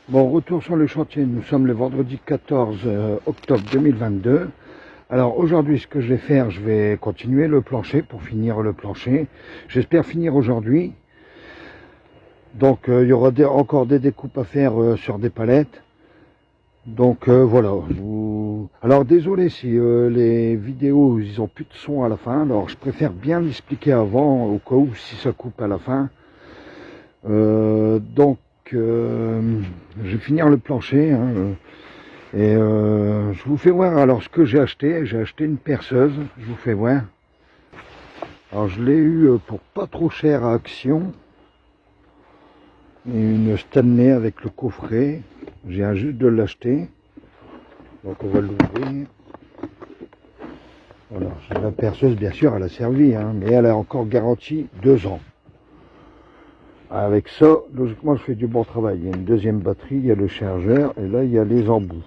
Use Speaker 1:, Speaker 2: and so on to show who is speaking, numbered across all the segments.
Speaker 1: Bon, retour sur le chantier, nous sommes le vendredi 14 octobre 2022. Alors aujourd'hui, ce que je vais faire, je vais continuer le plancher pour finir le plancher. J'espère finir aujourd'hui. Donc il y aura encore des découpes à faire sur des palettes. Donc voilà. Alors désolé si les vidéos, ils ont plus de son à la fin. Alors je préfère bien l'expliquer avant, au cas où si ça coupe à la fin. Je vais finir le plancher et je vous fais voir alors ce que j'ai acheté. J'ai acheté une perceuse, je vous fais voir. Alors je l'ai eu pour pas trop cher à Action. Et une Stanley avec le coffret. J'ai juste de l'acheter. Donc on va l'ouvrir. Voilà, la perceuse bien sûr elle a servi, mais elle a encore garantie 2 ans. Avec ça, logiquement, je fais du bon travail. Il y a une deuxième batterie, il y a le chargeur, et là, il y a les embouts.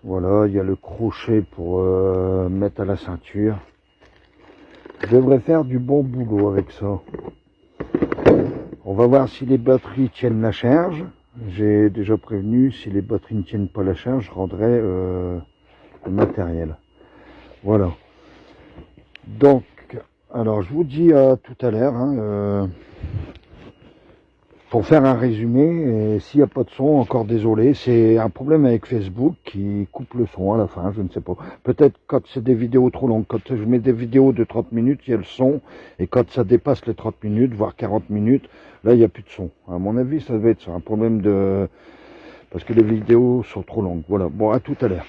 Speaker 1: Voilà, il y a le crochet pour mettre à la ceinture. Je devrais faire du bon boulot avec ça. On va voir si les batteries tiennent la charge. J'ai déjà prévenu, si les batteries ne tiennent pas la charge, je rendrai le matériel. Voilà. Donc, alors je vous dis à tout à l'heure. Pour faire un résumé, et s'il n'y a pas de son, encore désolé, c'est un problème avec Facebook qui coupe le son à la fin, je ne sais pas. Peut-être quand c'est des vidéos trop longues, quand je mets des vidéos de 30 minutes, il y a le son, et quand ça dépasse les 30 minutes, voire 40 minutes, là il n'y a plus de son. À mon avis, ça devait être ça, un problème de... parce que les vidéos sont trop longues. Voilà, bon, à tout à l'heure.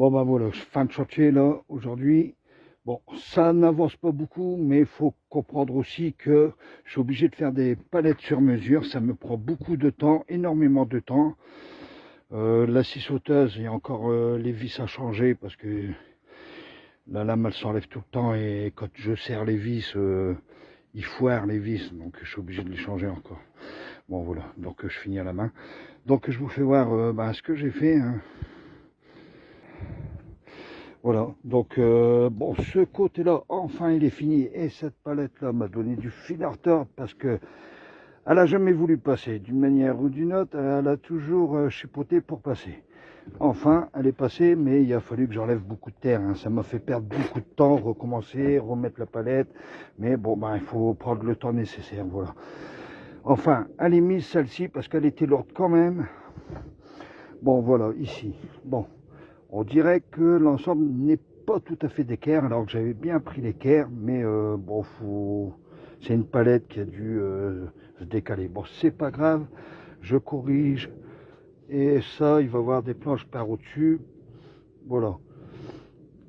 Speaker 1: Bon ben voilà, fin de chantier là, aujourd'hui. Bon, ça n'avance pas beaucoup, mais il faut comprendre aussi que je suis obligé de faire des palettes sur mesure. Ça me prend beaucoup de temps, énormément de temps. La scie sauteuse, il y a encore les vis à changer parce que la lame elle s'enlève tout le temps et quand je serre les vis, il foire les vis, donc je suis obligé de les changer encore. Bon voilà, donc je finis à la main. Donc je vous fais voir ce que j'ai fait. Hein. Voilà, donc bon, ce côté-là, enfin il est fini. Et cette palette-là m'a donné du fil à retordre parce que elle a jamais voulu passer. D'une manière ou d'une autre, elle a toujours chipoté pour passer. Enfin, elle est passée, mais il a fallu que j'enlève beaucoup de terre. Hein. Ça m'a fait perdre beaucoup de temps, recommencer, remettre la palette. Mais bon, il faut prendre le temps nécessaire, voilà. Enfin, elle est mise celle-ci parce qu'elle était lourde quand même. Bon, voilà, ici. Bon, on dirait que l'ensemble n'est pas tout à fait d'équerre, alors que j'avais bien pris l'équerre, mais bon, c'est une palette qui a dû se décaler. Bon, c'est pas grave, je corrige. Et ça, il va y avoir des planches par au-dessus. Voilà.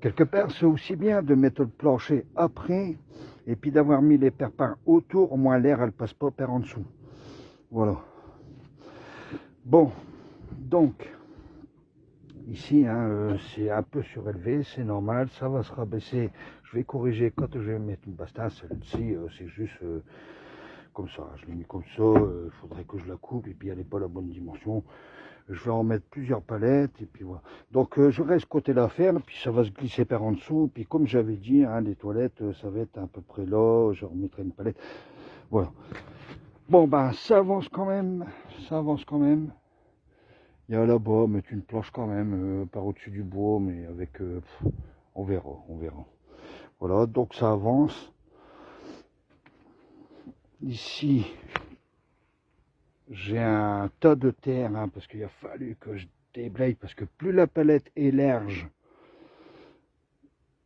Speaker 1: Quelque part, c'est aussi bien de mettre le plancher après, et puis d'avoir mis les perpins autour, au moins l'air, elle passe pas par en dessous. Voilà. Bon, donc, ici, hein, c'est un peu surélevé, c'est normal, ça va se rabaisser. Je vais corriger quand je vais mettre une bastard, celle-ci, c'est juste comme ça. Je l'ai mis comme ça, il faudrait que je la coupe, et puis elle n'est pas la bonne dimension. Je vais en mettre plusieurs palettes, et puis voilà. Donc je reste côté-là à faire, puis ça va se glisser par en dessous. Puis comme j'avais dit, hein, les toilettes, ça va être à peu près là, je remettrai une palette. Voilà. Bon, ça avance quand même, ça avance quand même. Il y a là-bas, mettre une planche quand même, par au-dessus du bois, mais avec, on verra, on verra. Voilà, donc ça avance. Ici, j'ai un tas de terre, hein, parce qu'il a fallu que je déblaye, parce que plus la palette est large,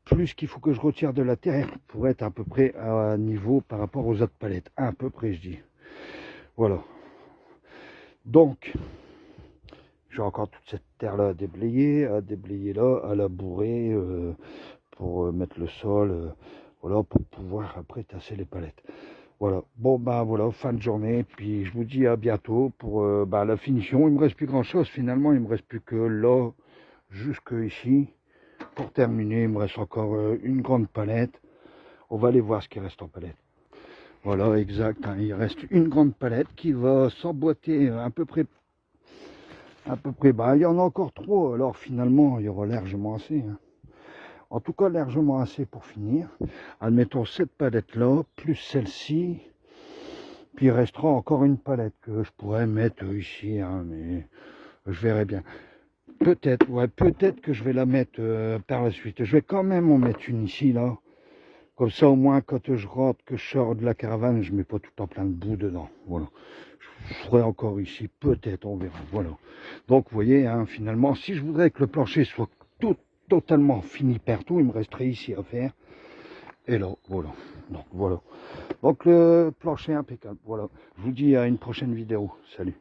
Speaker 1: plus qu'il faut que je retire de la terre pour être à peu près à niveau par rapport aux autres palettes. À peu près, je dis. Voilà. Donc, j'ai encore toute cette terre-là à déblayer là, à labourer pour mettre le sol, voilà, pour pouvoir après tasser les palettes. Voilà, bon voilà, fin de journée, puis je vous dis à bientôt pour la finition. Il me reste plus grand chose finalement, il me reste plus que là, jusque ici. Pour terminer, il me reste encore une grande palette. On va aller voir ce qui reste en palette. Voilà, exact, hein, il reste une grande palette qui va s'emboîter à peu près, il y en a encore 3, alors finalement il y aura largement assez. Hein. En tout cas, largement assez pour finir. Admettons cette palette-là, plus celle-ci. Puis il restera encore une palette que je pourrais mettre ici, hein, mais je verrai bien. Peut-être, ouais, peut-être que je vais la mettre par la suite. Je vais quand même en mettre une ici, là. Comme ça, au moins, quand je rentre, que je sors de la caravane, je mets pas tout en plein de boue dedans. Voilà. Je ferai encore ici, peut-être, on verra. Voilà. Donc, vous voyez, hein, finalement, si je voudrais que le plancher soit totalement fini partout, il me resterait ici à faire. Et là, voilà. Donc, voilà. Donc, le plancher impeccable. Voilà. Je vous dis à une prochaine vidéo. Salut.